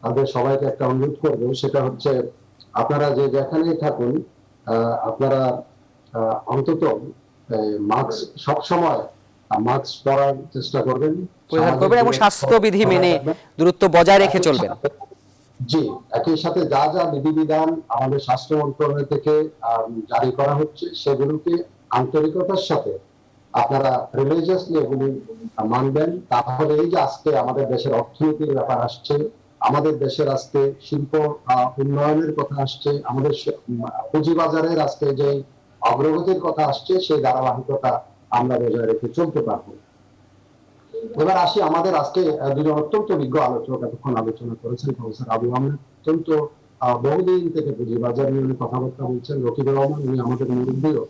তাদের সবাইকে একটা অনুরোধ করবো, সেটা হচ্ছে আপনারা যে যেখানেই থাকুন আপনারা অন্তত মাস্ক সবসময় মাস্ক পরার চেষ্টা করবেন এবং স্বাস্থ্যবিধি মেনে দূরত্ব বজায় রেখে চলবেন। জি, একই সাথে যা যা বিধিবিধান আমাদের স্বাস্থ্য মন্ত্রণালয় থেকে জারি করা হচ্ছে সেগুলোকে আন্তরিকতার সাথে আপনারা রিলিজিয়াসলি এগুলি মানবেন। তাহলে এই যে আজকে আমাদের দেশের অর্থনীতির ব্যাপার আসছে, আমাদের দেশের আজকে শিল্প উন্নয়নের কথা আসছে, আমাদের পুঁজিবাজারের আজকে যে অগ্রগতির কথা আসছে, সেই ধারাবাহিকতা আমরা বজায় রেখে চলতে পারবো। এবার আসি আমাদের আজকে দুজন অত্যন্ত বিজ্ঞ আলোচক এতক্ষণ আলোচনা করেছেন। প্রফেসর আবু আহমেদ অত্যন্ত বহুদিন থেকে পুঁজিবাজার নিয়ে কথাবার্তা বলছেন। রকিবুর রহমান, উনি আমাদের মুরব্বীও।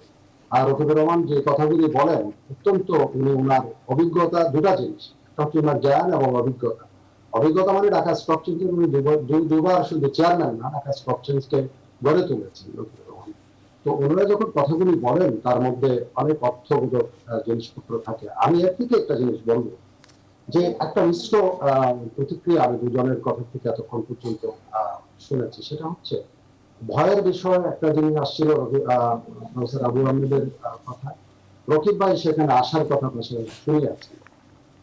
আর রকিবুর রহমান যে কথাগুলি বলেন অত্যন্ত, উনি ওনার অভিজ্ঞতা, দুটা জিনিস, একটা হচ্ছে ওনার জ্ঞান এবং অভিজ্ঞতা। অভিজ্ঞতা মানে ঢাকা স্টক এক্সচেঞ্জের উনি দুবার শুধু চেয়ারম্যান না, ঢাকা স্টক এক্সচেঞ্জকে গড়ে তুলেছেন রকিবুর রহমান। তো ওনারা যখন কথাগুলি বলেন তার মধ্যে অনেক অর্থবোধক জিনিসপত্র থাকে। আমি এর থেকে একটা জিনিস বলবো যে একটা মিশ্র প্রতিক্রিয়া আমি দুজনের কথা থেকে এতক্ষণ পর্যন্ত শুনেছি। সেটা হচ্ছে ভয়ের বিষয়ে একটা জিনিস আসছিল প্রফেসর আবু আহমেদের কথা, রকিব ভাই সেখানে আসার কথা শুনে আছে।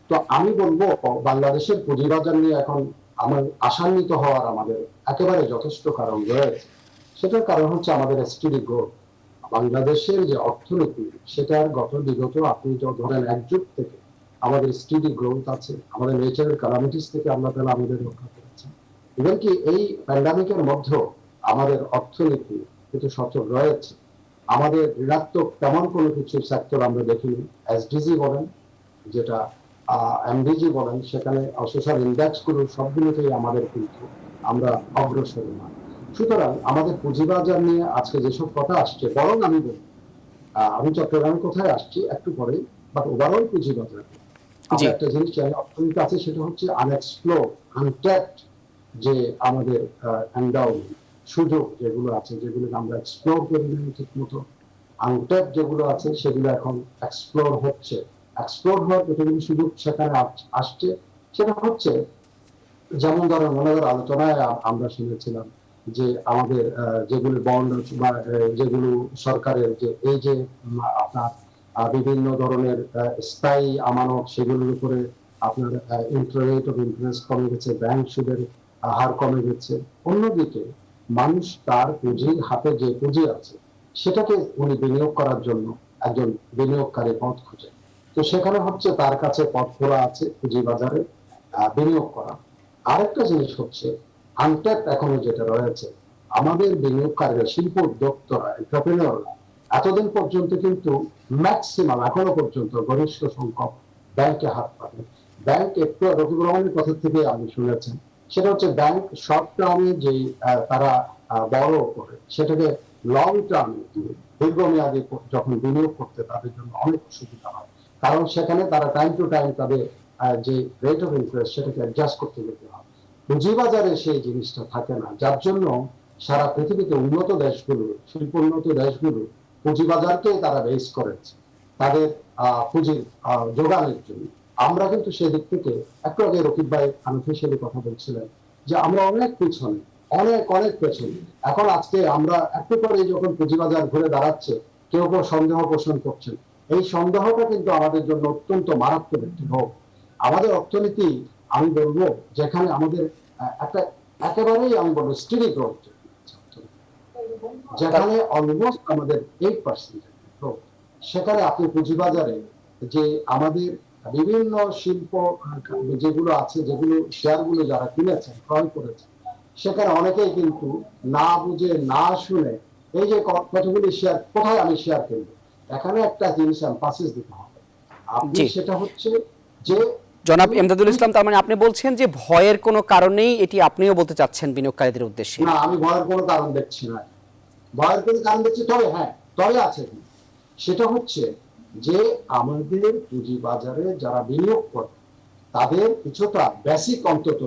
তো আমি বলবো বাংলাদেশের পুঁজিবাজার নিয়ে এখন আমার আশান্বিত হওয়ার আমাদের একেবারে যথেষ্ট কারণ রয়েছে। সেটার কারণ হচ্ছে আমাদের স্টেডি গ্রোথ। বাংলাদেশের যে অর্থনীতি, সেটার বিগত আপনি ধরেন এক যুগ থেকে আমাদের স্টেডি গ্রোথ আছে। আমাদের নেচারাল ক্যালামিটিস থেকে আল্লাহ তাআলা আমাদের রক্ষা করেছেন। ইভেন কি এই প্যান্ডামিকের মধ্যেও আমাদের অর্থনীতি কিন্তু সচল রয়েছে। আমাদের ঋণাত্মক তেমন কোনো কিছু সেক্টর আমরা দেখিনি। এসডিজি বলেন, যেটা এমডিজি বলেন, সেখানে সোশ্যাল ইন্ডেক্স গুলো সবগুলোতেই আমাদের কিন্তু আমরা অগ্রসর না। সুতরাং আমাদের পুঁজিবাজার নিয়ে আজকে যেসব কথা আসছে, বরং আমি বলি আমি চট্টগ্রামের কোথায় আসছি একটু পরে, বাট ওভারঅল পুঁজিবাজার একটা জিনিস অর্থনীতি আছে, সেটা হচ্ছে আনএক্সপ্লোর, আনট্যাপড যে আমাদের সুযোগ যেগুলো আছে, যেগুলো আমরা এক্সপ্লোর করি ঠিক মতো, আনট্যাপ যেগুলো আছে সেগুলো এখন এক্সপ্লোর হচ্ছে। এক্সপ্লোর হওয়ার কতগুলো সুযোগ সেখানে আসছে, সেটা হচ্ছে যেমন ধরো মনে করো আলোচনায় আমরা শুনেছিলাম যে আমাদের যেগুলো বন্ড বা যেগুলো সরকারের যে এই যে আপনার বিভিন্ন ধরনের স্থায়ী আমানত, সেগুলোর উপরে আপনার রেট অফ ইন্টারেস্ট কমে গেছে, ব্যাংক সুদের হার কমে গেছে। অন্যদিকে মানুষ তার পুঁজির হাতে যে পুঁজি আছে সেটাকে উনি বিনিয়োগ করার জন্য একজন বিনিয়োগকারী পথ খুঁজে। তো সেখানে হচ্ছে তার কাছে পথ খোলা আছে পুঁজি বাজারে বিনিয়োগ করা। আরেকটা জিনিস হচ্ছে আনট্যাপ এখনো যেটা রয়েছে, আমাদের বিনিয়োগকারীরা, শিল্প উদ্যোক্তারা, এন্টারপ্রেনাররা এতদিন পর্যন্ত কিন্তু ম্যাক্সিমাম এখনো পর্যন্ত গরিষ্ঠ সংখ্যক ব্যাংকে হাত পাবে। ব্যাংক একটু রকিবুর রহমানের কথা থেকে আপনি শুনেছেন, সেটা হচ্ছে ব্যাংক শর্ট টার্মে যে তারা বড় করে সেটাকে লং টার্মে দীর্ঘমেয়াদী যখন বিনিয়োগ করতে তাদের জন্য অনেক সুবিধা হয়, কারণ সেখানে তারা টাইম টু টাইম তাদের যে রেট অফ ইন্টারেস্ট সেটাকে অ্যাডজাস্ট করতে যেতে হয়। পুঁজিবাজারে সেই জিনিসটা থাকে না, যার জন্য সারা পৃথিবীতে উন্নত দেশগুলো, শিল্প উন্নত দেশগুলো পুঁজিবাজারকে তারা বেস করেছে তাদের পুঁজির যোগানের জন্য। আমরা কিন্তু সেদিক থেকে একটু আগে রকিব ভাই আনঅফিশিয়ালি কথা বলছিলেন যে আমরা অনেক পিছনে, অনেক পেছনে। এখন আজকে আমরা একটু করে যখন পুঁজিবাজার ঘুরে দাঁড়াচ্ছে, কেউ কেউ সন্দেহ পোষণ করছেন, এই সন্দেহটা কিন্তু আমাদের জন্য অত্যন্ত মারাত্মক একটি রোগ। আমাদের অর্থনীতি আমি বলবো যেখানে আমাদের একটা একেবারেই আমি বলবো স্টেডি গ্রোথ, যেখানে অলমোস্ট আমাদের 8% গ্রোথ, সেখানে আপনি পুঁজিবাজারে যে আমাদের বিভিন্ন শিল্প যেগুলো আছে, যেগুলো শেয়ারগুলো যারা কিনেছেন, ক্রয় করেছেন, সেখানে অনেকেই কিন্তু না বুঝে না শুনে এই যে কতগুলি শেয়ার, কোথায় আমি শেয়ার কিনবো, এখানে একটা জিনিস এমফাসিস দিতে হবে আপনি, সেটা হচ্ছে যে জনাব এমদাদুল ইসলাম, তার মানে আপনি বলছেন যে ভয়ের কোনো কারণেই এটি আপনিও বলতে চাচ্ছেন বিনিয়োগকারীদের উদ্দেশ্যে? না, আমি ভয়ের কোনো কারণ দেখছি না। ভয়ের কোনো কারণ দেখছি, তবে হ্যাঁ, তবে আছে, সেটা হচ্ছে যে আমাদের পুঁজি বাজারে যারা বিনিয়োগ করে তাদের কিছুটা বেসিক, অন্তত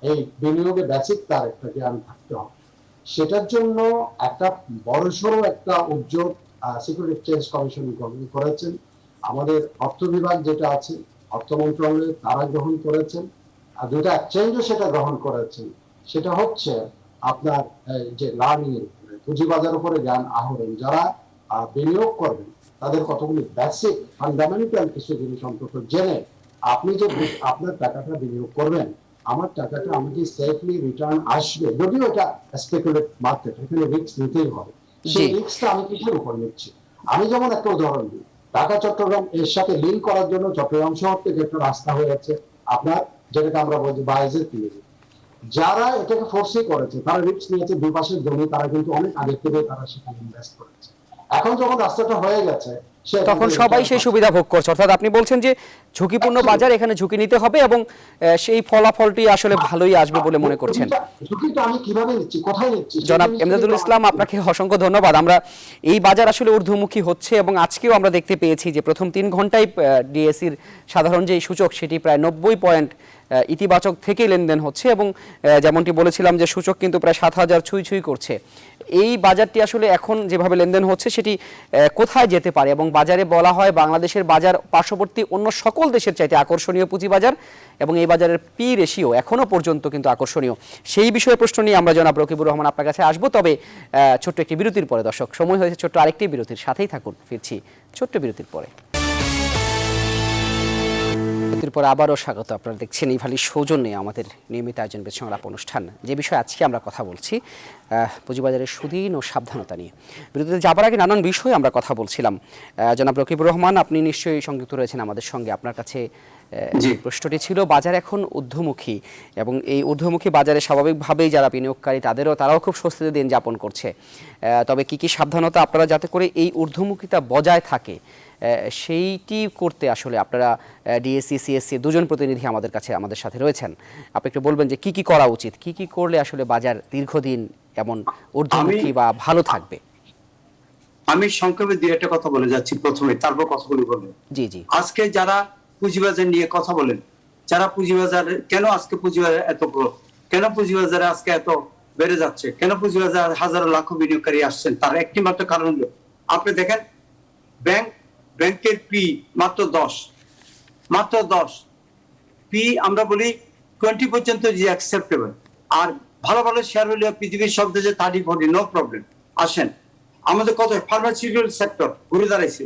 এই বিনিয়োগে বেসিক তার একটা জ্ঞান থাকতে হবে। সেটার জন্য একটা বড়সড় একটা উদ্যোগ সিকিউরিটি এক্সচেঞ্জ কমিশন গ্রহণ করেছেন, আমাদের অর্থ বিভাগ যেটা আছে, অর্থ মন্ত্রণালয় তারা গ্রহণ করেছেন, আর দুটা এক্সচেঞ্জও সেটা গ্রহণ করেছেন। সেটা হচ্ছে আপনার যে লার্নিং এর উপরে, পুঁজিবাজার উপরে জ্ঞান আহরণ, যারা বিনিয়োগ করবেন তাদের কতগুলি বেসিক ফান্ডামেন্টাল কিছু জিনিস অন্তত জেনে আপনি যে আপনার টাকাটা বিনিয়োগ করবেন, আমার টাকাটা আমাকে সেফলি রিটার্ন আসবে, যদিও এটা স্পেকুলেট মার্কেট, এখানে রিস্ক নিতেই হবে। সেই রিস্কটা আমি কিসের উপর নিচ্ছি? আমি যেমন একটা উদাহরণ দিই, ঢাকা চট্টগ্রাম এর সাথে লিঙ্ক করার জন্য চট্টগ্রাম শহর থেকে একটা রাস্তা হয়েছে আপনার, যেটাকে আমরা বলছি বাইজের তিন। যারা এটাকে ফোর্সি করেছে, তারা রিস্ক নিয়েছে, দুই পাশের জমি তারা কিন্তু অনেক আগে থেকে তারা সেখানে ইনভেস্ট করেছে। এখন যখন রাস্তাটা হয়ে গেছে তখন সবাই সেই সুবিধা ভোগ করছে। অর্থাৎ আপনি বলছেন যে ঝুঁকিপূর্ণ বাজার, এখানে ঝুঁকি নিতে হবে এবং সেই ফলাফলটি আসলে ভালোই আসবে বলে মনে করছেন। ঝুঁকিটা আমি কিভাবে নিচ্ছি, কোথায় নিচ্ছি? জনাব এমদাদুল ইসলাম, আপনাকে অসংখ্য ধন্যবাদ। আমরা এই বাজার আসলে ঊর্ধ্বমুখী হচ্ছে এবং আজকেও আমরা দেখতে পেয়েছি যে প্রথম 3 ঘন্টায় ডিএসইর সাধারণ যে সূচক সেটি প্রায় 90 পয়েন্ট ইতিবাচক থেকে লেনদেন হচ্ছে এবং যেমনটি বলেছিলাম যে সূচক কিন্তু প্রায় 7000 ছুঁই করছে। এই বাজারটি আসলে এখন যেভাবে লেনদেন হচ্ছে সেটি কোথায় যেতে পারে, এবং বাজারে বলা হয় বাংলাদেশের বাজার পার্শ্ববর্তী অন্য সকল দেশের চাইতে আকর্ষণীয় পুঁজিবাজার এবং এই বাজারের পি রেশিও এখনো পর্যন্ত কিন্তু আকর্ষণীয়। সেই বিষয়ে প্রশ্ন নিয়ে আমরা জনাব রকিবুর রহমান আপনার কাছে আসবো, তবে ছোট্ট একটি বিরতির পরে। দর্শক, সময় হয়েছে ছোট্ট আরেকটি বিরতির, সাথেই থাকুন, ফিরছি ছোট্ট বিরতির পরে। বিরতির পরে আবারও স্বাগত। আপনারা দেখছেন এই ভালি সৌজন্যে আমাদের নিয়মিত আয়োজন সংলাপ অনুষ্ঠান। যে বিষয়ে আজকে আমরা কথা বলছি পুঁজিবাজারের সুদিন ও সাবধানতা নিয়ে। বিরতিতে যাবার আগে নানান বিষয়ে আমরা কথা বলছিলাম। জনাব রকিবুর রহমান, আপনি নিশ্চয়ই সংযুক্ত রয়েছেন আমাদের সঙ্গে। আপনার কাছে প্রশ্নটি ছিল, বাজার এখন ঊর্ধ্বমুখী এবং এই ঊর্ধ্বমুখী বাজারে স্বাভাবিকভাবেই যারা বিনিয়োগকারী তারাও খুব স্বস্তিতে দিন যাপন করছে, তবে কি কি সাবধানতা আপনারা যাতে করে এই ঊর্ধ্বমুখিতা বজায় থাকে সেইটি করতে আসলে আপনারা ডিএসসি সিএসসি দুজন প্রতিনিধি আমাদের সাথে রয়েছেন। আপনি একটু বলবেন যে কি কি করা উচিত, কি কি করলে আসলে বাজার দীর্ঘদিন এমন ঊর্ধ্বমুখী বা ভালো থাকবে? আমি সংক্ষেপে দুই একটা কথা বলে যাচ্ছি প্রথমে, তারপর কথাগুলো বলবো। জি, আজকে যারা পুঁজিবাজার নিয়ে কথা বলেন, যারা পুঁজিবাজার, কেন আজকে পুঁজিবাজার এত গ্রোথ, কেন পুঁজিবাজারে আজকে এত বেড়ে যাচ্ছে, কেন পুঁজিবাজার হাজারো লাখ বিনিয়োগকারী আসছেন, তার একটি মাত্র কারণ হলো আপনি দেখেন ব্যাংকের পি মাত্র 10 পি আমরা বলি 20 পর্যন্ত যে অ্যাকসেপ্টেবল। আর ভালো ভালো শেয়ার হলে পৃথিবীর সব দেশে 30-40 নো প্রবলেম। আসেন আমাদের কত ফার্মাসিউটিক্যাল সেক্টর ঘুরে দাঁড়াইছে,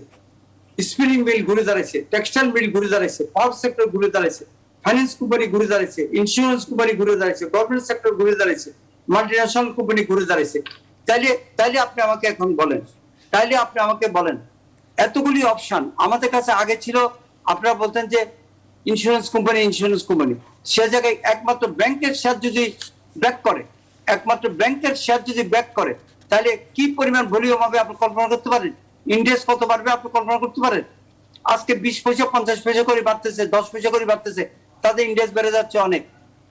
স্পিনিং মিল ঘুরে দাঁড়াইছে, টেক্সটাইল মিল ঘুরে দাঁড়াইছে, পাওয়ার সেক্টর ঘুরে দাঁড়াইছে, ফাইন্যান্স কোম্পানি ঘুরে দাঁড়াইছে, ইন্স্যুরেন্স কোম্পানি ঘুরে দাঁড়াইছে, গভর্নমেন্ট সেক্টর ঘুরে দাঁড়াইছে, মাল্টিন্যাশনাল কোম্পানি ঘুরে দাঁড়াইছে। তাইলে আপনি আমাকে এখন বলেন এতগুলি অপশন আমাদের কাছে আগে ছিল। আপনারা বলতেন যে ইন্স্যুরেন্স কোম্পানি, সে জায়গায় একমাত্র ব্যাংকের শেয়ার যদি ব্যাক করে তাহলে কি পরিমাণ ভলিউম হবে আপনি কল্পনা করতে পারেন? ইন্ডেক্স কত বাড়বে আপনি কল্পনা করতে পারেন? আজকে 20 পয়সা 50 পয়সা করে বাড়তেছে, 10 পয়সা করে বাড়তেছে, তাদের ইন্ডেক্স বেড়ে যাচ্ছে অনেক।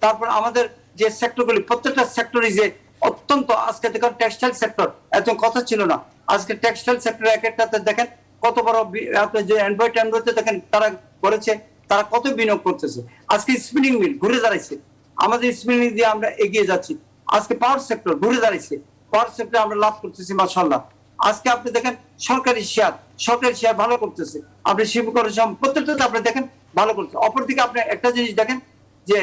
তারপর আমাদের যে সেক্টরগুলি, প্রত্যেকটা সেক্টরই যে অত্যন্ত, আজকে দেখেন টেক্সটাইল সেক্টর এত কথা ছিল না, আজকে টেক্সটাইল সেক্টর এক একটাতে দেখেন কত বড়, আপনি যে অ্যান্ড্রয়েডে দেখেন তারা করেছে, তারা কত বিনিয়োগ করতেছে। আজকে স্পিনিং মিল ঘুরে দাঁড়াইছে, আমাদের স্পিনিং দিয়ে আমরা এগিয়ে যাচ্ছি। আজকে পাওয়ার সেক্টর ঘুরে দাঁড়াইছে, পাওয়ার সেক্টর আমরা লাভ করতেছি মাশাআল্লাহ। আজকে আপনি দেখেন সরকারি শেয়ার ভালো করতেছে, আপনি শিল্পকরণ প্রত্যেকটাতে আপনি দেখেন ভালো করছে। অপরদিকে আপনি একটা জিনিস দেখেন যে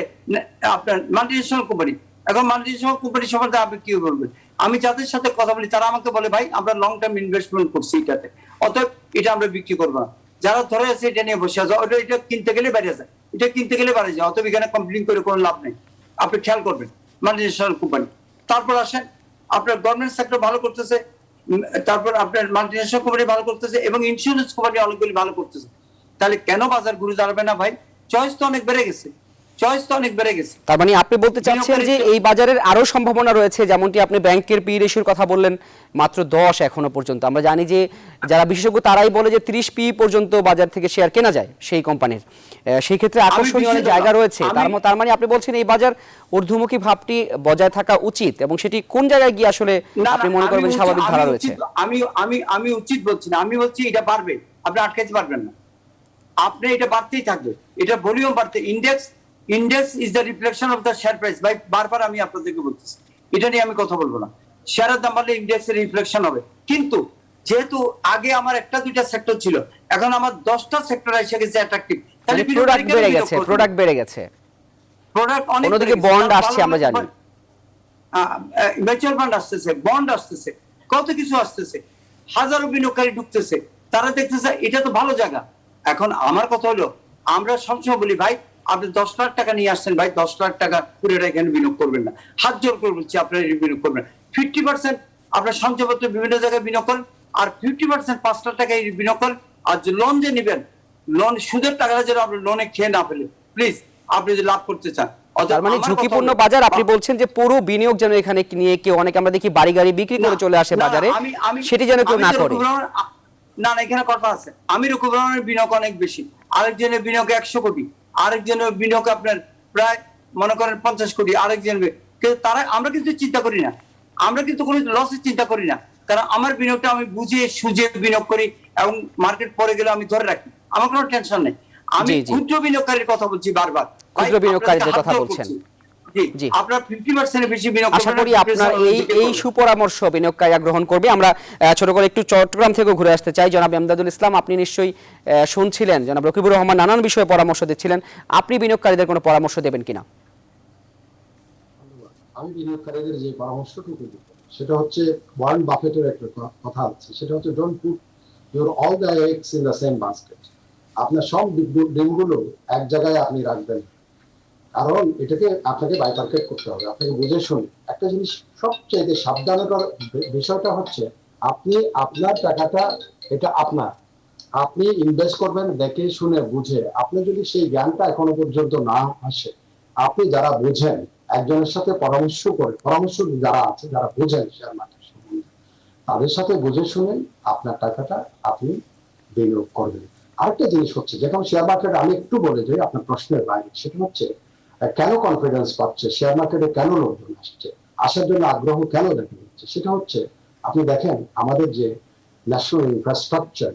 আপনার মাল্টিন্যাশনাল কোম্পানি, এখন মাল্টিন্যাশনাল কোম্পানি সম্বন্ধে আপনি কি বলবেন? আমি যাদের সাথে কথা বলি তারা আমাকে বলে ভাই আমরা লং টার্ম ইনভেস্টমেন্ট করছি এটাতে, অতএব এটা আমরা বিক্রি করবো না। যারা ধরে আছে এটা নিয়ে বসে আছে, এটা কিনতে গেলে বাইরে যায়, অতএব এখানে কমপ্লেন করে কোনো লাভ নেই। আপনি খেয়াল করবেন মাল্টিন্যাশনাল কোম্পানি। তারপর আসেন আপনার গভর্নমেন্ট সেক্টর ভালো করতেছে, তারপর আপনার মাল্টিন্যাশনাল কোম্পানি ভালো করতেছে এবং ইন্স্যুরেন্স কোম্পানি অনেকগুলি ভালো করতেছে। তাহলে কেন বাজার ঘুরে দাঁড়াবে না ভাই? চয়েস তো অনেক বেড়ে গেছে। তার মানে আপনি বলতে চাচ্ছেন যে এই বাজারের আরো সম্ভাবনা রয়েছে, যেমনটি আপনি ব্যাংকের পি রেশিওর কথা বললেন মাত্র 10 এখনো পর্যন্ত। আমরা জানি যে যারা বিশেষজ্ঞ তারাই বলে যে 30 পি পর্যন্ত বাজার থেকে শেয়ার কেনা যায় সেই কোম্পানির। সেই ক্ষেত্রে আকর্ষণীয় অনেক জায়গা রয়েছে। তার মানে আপনি বলছেন এই বাজার ঊর্ধ্বমুখী ভাবটি বজায় থাকা উচিত, এবং সেটি কোন জায়গায় গিয়ে আসলে আপনি মনে করবেন স্বাভাবিক ধারা রয়েছে? আমি উচিত বলছি না, আমি বলছি এটা বাড়বে, আপনি আটকাতে পারবেন না, আপনি এটা বাড়তেই থাকবে, এটা ভলিউম বাড়তে। Index is the reflection of the share price. ভাই বারবার আমি আপনাদেরকে বলতেছি, এটা নিয়ে আমি কথা বলবো না। শেয়ারের দাম বাড়লে ইন্ডেক্সের রিফ্লেকশন হবে, কিন্তু যেহেতু আগে আমার একটা দুইটা সেক্টর ছিল, এখন আমার 10টা সেক্টর এসে গেছে অ্যাট্রাকটিভ, তাহলে প্রোডাক্ট বেড়ে গেছে, প্রোডাক্ট অনেক, অন্যদিকে বন্ড আসছে, আমরা জানি মিউচুয়াল ফান্ড আসতেছে, বন্ড আসতেছে, কত কিছু আসতেছে, হাজারো বিনিয়োগকারী ঢুকতেছে, তারা দেখতেছে এটা তো ভালো জায়গা। এখন আমার কথা হলো, আমরা সবসময় বলি ভাই আপনি 10 লাখ টাকা নিয়ে আসছেন, ভাই 10 লাখ টাকা পুরোটা এখানে বিনিয়োগ করবেন না, হাত জোর করে বলছি আপনারা বিনিয়োগ করবেন না। 50% আপনার সঞ্চয়পত্র বিভিন্ন জায়গায় বিনিয়োগ করেন, আর 50% 5 লাখ টাকা বিনিয়োগ করেন। আর যে লোন যে নেবেন, লোন সুদের টাকাটা যেন আপনি লোনে খেয়ে না ফেলে, প্লিজ আপনি যদি লাভ করতে চান। তার মানে ঝুঁকিপূর্ণ বাজার, আপনি বলছেন যে পুরো বিনিয়োগ যেন এখানে নিয়ে কেউ, অনেক আমরা দেখি বাড়ি গাড়ি বিক্রি করে চলে আসে বাজারে, সেটি যেন কেউ না করে। না, এখানে কথা আছে, আমি রুকুবরণের বিনিয়োগ অনেক বেশি, আরেকজনের বিনিয়োগ 100 কোটি, আরেকজনের বিনিয়োগ আপনার প্রায় মনে করেন 50 কোটি, আরেকজনের। কিন্তু তারা, আমরা কিন্তু চিন্তা করি না, আমরা কিন্তু কোনো লসের চিন্তা করি না, কারণ আমার বিনিয়োগটা আমি বুঝিয়ে সুঝে বিনিয়োগ করি এবং মার্কেট পড়ে গেলে আমি ধরে রাখি, আমার কোনো টেনশন নেই। আমি ক্ষুদ্র বিনিয়োগকারীর কথা বলছি বারবার, ক্ষুদ্র বিনিয়োগকারীদের কথা বলছেন। জি, আপনারা 50% বেশি বিনিয়োগ করবেন। আশা করি আপনার এই সুপরামর্শ বিনিয়োগকারীরা গ্রহণ করবে। আমরা ছোট করে একটু চট্টগ্রাম থেকে ঘুরে আসতে চাই। জনাব এমদাদুল ইসলাম, আপনি নিশ্চয়ই শুনছিলেন জনাব রকিবুর রহমান নানান বিষয়ে পরামর্শ দিচ্ছিলেন, আপনি বিনিয়োগকারীদের কোনো পরামর্শ দেবেন কিনা? আমি বিনিয়োগকারীদের যে পরামর্শটুকু দিব সেটা হচ্ছে ওয়ারেন বাফেটের একটা কথা আছে, সেটা হচ্ছে don't put your all the eggs in the same basket. আপনার সব ডিমগুলো এক জায়গায় আপনি রাখবেন, কারণ এটাকে আপনাকে বাইফার্কেট করতে হবে, আপনাকে বুঝে শুনে। একটা জিনিস সবচেয়ে সাবধানতার বিষয়টা হচ্ছে, আপনি আপনার টাকাটা এটা আপনার, আপনি ইনভেস্ট করবেন দেখে শুনে বুঝে। আপনি যদি সেই জ্ঞানটা এখনো পর্যন্ত না আসে, আপনি যারা বুঝেন একজনের সাথে পরামর্শ যারা আছে, যারা বুঝেন শেয়ার মার্কেট সম্বন্ধে, তাদের সাথে বুঝে শুনে আপনার টাকাটা আপনি বিনিয়োগ করবেন। আরেকটা জিনিস হচ্ছে, যখন শেয়ার মার্কেট, আমি একটু বলে যাই আপনার প্রশ্নের বাইরে, সেটা হচ্ছে কেন কনফিডেন্স পাচ্ছে শেয়ার মার্কেটে, কেন লোকজন আসছে, আসার জন্য আগ্রহ কেন দেখা যাচ্ছে, সেটা হচ্ছে আপনি দেখেন আমাদের যে ন্যাশনাল ইনফ্রাস্ট্রাকচার,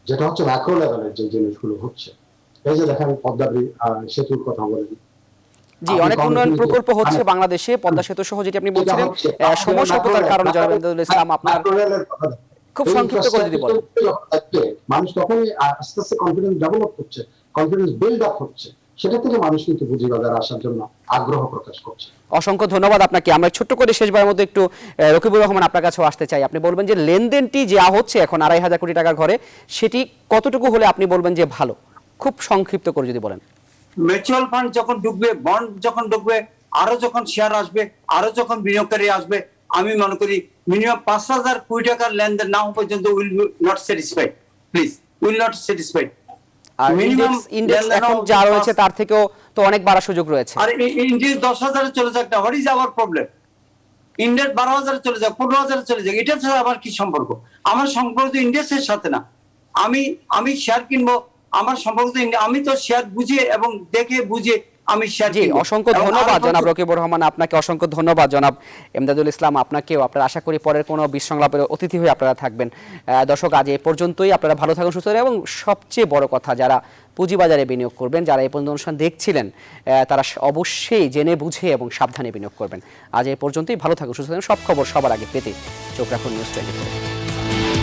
যেটা হচ্ছে ম্যাক্রো লেভেলের যে জিনিসগুলো হচ্ছে, এই যে দেখেন পদ্মা সেতুর কথা বলেন, জি, অনেক উন্নয়ন প্রকল্প হচ্ছে বাংলাদেশে, পদ্মা সেতু সহ, যেটি আপনি বলছিলেন সময় স্বল্পতার কারণে। জনাব এমদাদুল ইসলাম, আপনার খুব সংক্ষিপ্ত করে যদি বলেন। মানুষ তখনই আস্তে আস্তে কনফিডেন্স ডেভেলপ করছে, কনফিডেন্স বিল্ড আপ হচ্ছে, সেটা থেকে মানুষ কিন্তু পুঁজিবাজারে আসার জন্য আগ্রহ প্রকাশ করছে। অসংখ্য ধন্যবাদ আপনাকে। আমরা ছোট্ট করে শেষবারের মধ্যে একটু রকিবুর রহমান আপনার কাছেও আসতে চাই। আপনি বলবেন যে লেনদেনটি যা হচ্ছে এখন 2,500 কোটি টাকার ঘরে, সেটি কতটুকু হলে আপনি বলবেন যে ভালো? খুব সংক্ষিপ্ত করে যদি বলেন। মিউচুয়াল ফান্ড যখন ঢুকবে, বন্ড যখন ঢুকবে, আরো যখন শেয়ার আসবে, আরো যখন বিনিয়োগকারী আসবে, আমি মনে করি মিনিমাম 5,000 কোটি টাকার লেনদেন না হওয়া পর্যন্ত will not satisfied, please will not satisfied. আর ইনডেক্স এখন যা রয়েছে তার থেকেও তো অনেক বাড়ার সুযোগ রয়েছে। আর ইন্ডেক্স 10,000 এ চলে যাক না, what is our problem? Index 12,000 এ চলে যাক, 15,000 এ চলে যাক, এটার সাথে আমার কি সম্পর্ক? আমার সম্পর্ক তো ইন্ডেক্সের সাথে না। আমি শেয়ার কিনবো, আমার সম্পর্ক তো আমি তো শেয়ার বুঝিয়ে এবং দেখে বুঝে আমি শেয়ার জি, কিনবো। অসংখ্য ধন্যবাদ জনাব রকিবুর রহমান, আপনাকে অসংখ্য ধন্যবাদ জনাব এমদাদুল ইসলাম, আপনাকেও। আপনারা আশা করি পরের কোনো বিসংলাপের অতিথি হয়ে আপনারা থাকবেন। দর্শক, আজ এ পর্যন্তই। আপনারা ভালো থাকুন, সুস্থ থাকুন, এবং সবচেয়ে বড় কথা, যারা পুঁজিবাজারে বিনিয়োগ করবেন, যারা এই পর্যন্ত অনুষ্ঠান দেখছিলেন, তারা অবশ্যই জেনে বুঝে এবং সাবধানে বিনিয়োগ করবেন। আজ এ পর্যন্তই। ভালো থাকুন, সুস্থ থাকুন। সব খবর সবার আগে পেতে চোখ রাখুন নিউজ 24।